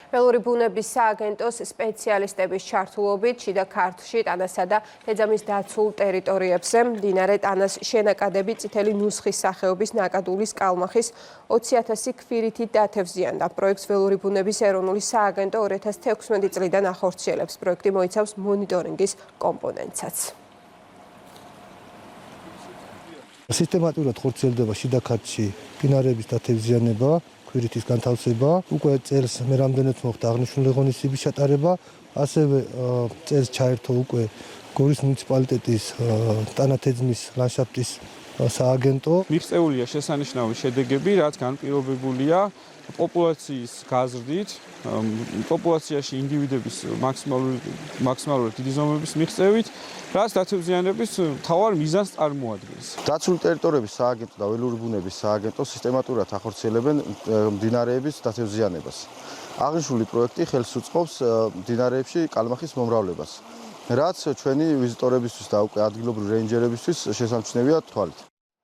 ველური ბუნების სააგენტოს სპეციალისტების ჩართულობით შიდა ქართლში ტანასა და თეძამის დაცულ ტერიტორიებზე მდინარე ტანას შენაკადები წითელი ნუსხის სახეობის ნაკადულის კალმახის 20,000 ქვირითით დათევზიანდა. პროექტს ველური ბუნების ეროვნული სააგენტო 2016 წლიდან ახორციელებს. პროექტი მოიცავს მონიტორინგის კომპონენტსაც. სისტემატურად ხორციელდება შიდა ქართლში მდინარეების დათევზიანება, ქვირითის განთავსება, უკვე წელს მე რამდენად მოხდა აღნიშნული ღონისძიების ჩატარება, ასევე წელს ჩაერთო უკვე გორის მუნიციპალიტეტის ტანათეძმის ლანდშაფტის სააგენტო. მიღწეულია შესანიშნავი შედეგები, რაც განპირობებულია პოპულაციის გაზრდით, პოპულაციაში ინდივიდების მაქსიმალური დიდი ზომების მიღწევით, რაც დათევზიანების მთავარ მიზანს წარმოადგენს. დაცული ტერიტორიების სააგენტო და ველური ბუნების სააგენტო სისტემატურად ახორციელებენ მდინარეების დათევზიანებას. აღნიშნული პროექტი ხელს უწყობს მდინარეებში კალმახის მომრავლებას, რაც ჩვენი ვიზიტორებისთვის და უკვე ადგილობრივი რეინჯერებისთვის შესამჩნევია თვალით.